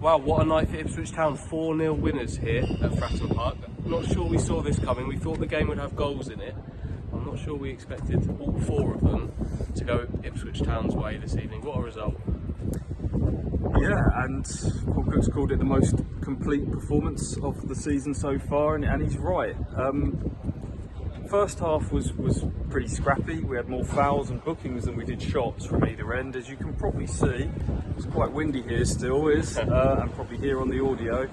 Wow, what a night for Ipswich Town. 4-0 winners here at Fratton Park. Not sure we saw this coming. We thought the game would have goals in it. I'm not sure we expected all 4 of them to go Ipswich Town's way this evening. What a result. Yeah, and Paul Cook's called it the most complete performance of the season so far, and he's right. First half was pretty scrappy. We had more fouls and bookings than we did shots from either end, as you can probably see. It's quite windy here still, and probably hear on the audio.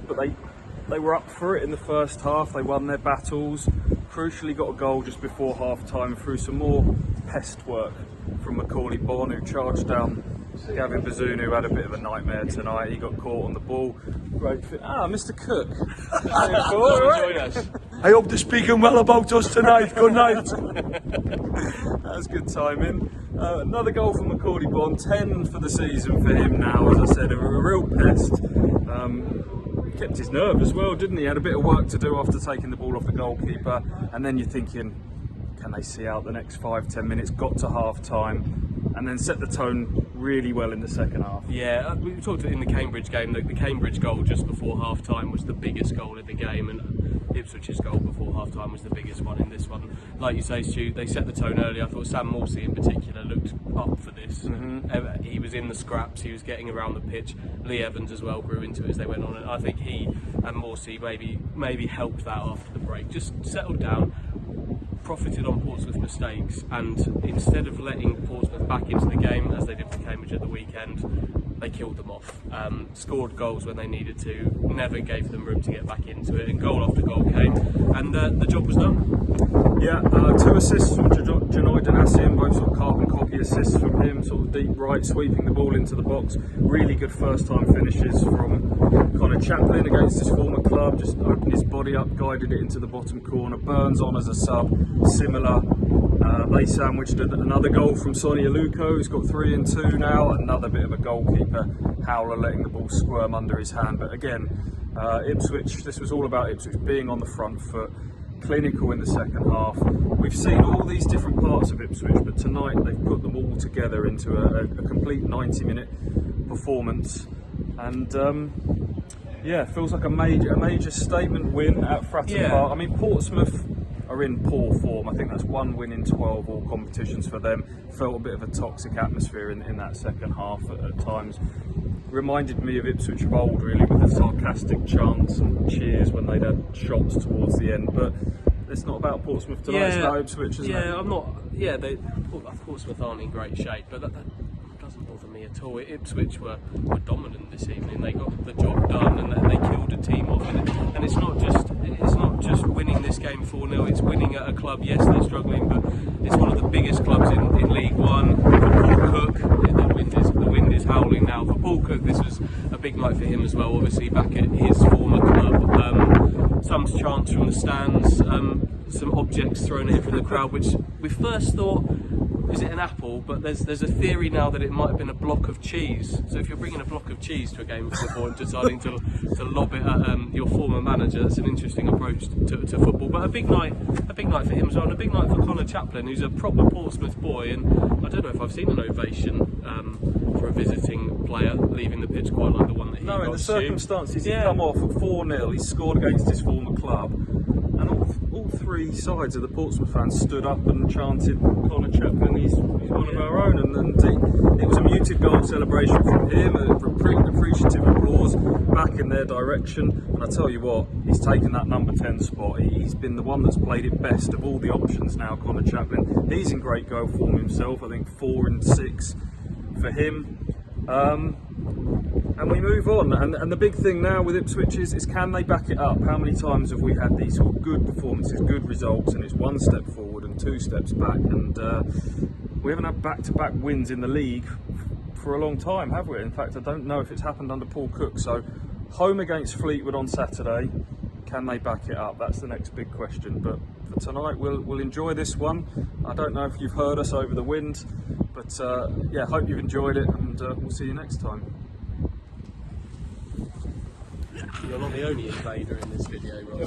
But they were up for it in the first half. They won their battles. Crucially got a goal just before half time through some more pest work from Macaulay Bonne, who charged down Gavin Bazunu, who had a bit of a nightmare tonight. He got caught on the ball. Great fit. Mr. Cook. Join us. I hope they're speaking well about us tonight. Good night. That's good timing. Another goal from Macaulay Bonne, 10 for the season for him now. As I said, a real pest. Kept his nerve as well, didn't he? Had a bit of work to do after taking the ball off the goalkeeper. And then you're thinking, can they see out the next 5-10 minutes? Got to half time and then set the tone really well in the second half. Yeah, we talked in the Cambridge game. The Cambridge goal just before half time was the biggest goal in the game, and Ipswich's goal before half time was the biggest one in this one. Like you say, Stu, they set the tone early. I thought Sam Morsey in particular looked up for this. He was in the scraps, he was getting around the pitch. Lee Evans as well grew into it as they went on, and I think he and Morsey maybe helped that after the break. Just settled down, profited on Portsmouth's mistakes, and instead of letting Portsmouth back into the game as they did for Cambridge at the weekend, they killed them off. Scored goals when they needed to, never gave them room to get back into it, and goal after goal came, and the job was done. Yeah, 2 assists from Janoy Danassian, both sort of carbon copy assists from him, sort of deep right, sweeping the ball into the box. Really good first time finishes from Connor Chaplin against his former club, just opened his body up, guided it into the bottom corner. Burns on as a sub, similar. They sandwiched another goal from Sonny Aluko, who's got 3 and 2 now. Another bit of a goalkeeper howler, letting the ball squirm under his hand. But again, Ipswich, this was all about Ipswich being on the front foot, clinical in the second half. We've seen all these different parts of Ipswich, but tonight they've put them all together into a complete 90-minute performance. And yeah, feels like a major statement win at Fratton Park. I mean, Portsmouth are in poor form. I think that's 1 win in 12 all competitions for them. Felt a bit of a toxic atmosphere in that second half at times. Reminded me of Ipswich of old, really, with the sarcastic chants and cheers when they'd had shots towards the end. But it's not about Portsmouth tonight, it's about Ipswich, isn't it? Portsmouth aren't in great shape, but that doesn't bother me at all. Ipswich were dominant this evening. They got the job done, and they killed a team off. And it's not just winning this game 4-0. It's winning at a club. Yes, they're struggling, but it's one of the biggest clubs in League One. For Paul Cook, the wind is howling now. For Paul Cook, this was a big night for him as well. Obviously, back at his former club. Some chants from the stands, some objects thrown at him from the crowd, which we first thought, is it an apple? But there's a theory now that it might have been a block of cheese. So if you're bringing a block of cheese to a game of football and deciding to lob it at your former manager, that's an interesting approach to football. But a big night for him as well, and a big night for Connor Chaplin, who's a proper Portsmouth boy. And I don't know if I've seen an ovation for a visiting player leaving the pitch quite like the one that he got. No, in the circumstances, he's come off at 4-0. He scored against his former club, and all 3 sides of the Portsmouth fans stood up and chanted Connor Chaplin, he's one of our own, and it was a muted goal celebration from him, appreciative applause back in their direction. And I tell you what, he's taken that number 10 spot. He's been the one that's played it best of all the options now, Connor Chaplin. He's in great goal form himself. I think 4 and 6 for him. And we move on, and the big thing now with Ipswich is can they back it up? How many times have we had these sort of good performances, good results, and it's 1 step forward and 2 steps back? And we haven't had back-to-back wins in the league for a long time, have we? In fact, I don't know if it's happened under Paul Cook. So home against Fleetwood on Saturday, can they back it up? That's the next big question. But for tonight, we'll enjoy this one. I don't know if you've heard us over the wind, but yeah, hope you've enjoyed it, and we'll see you next time. You're not the only invader in this video, Rob.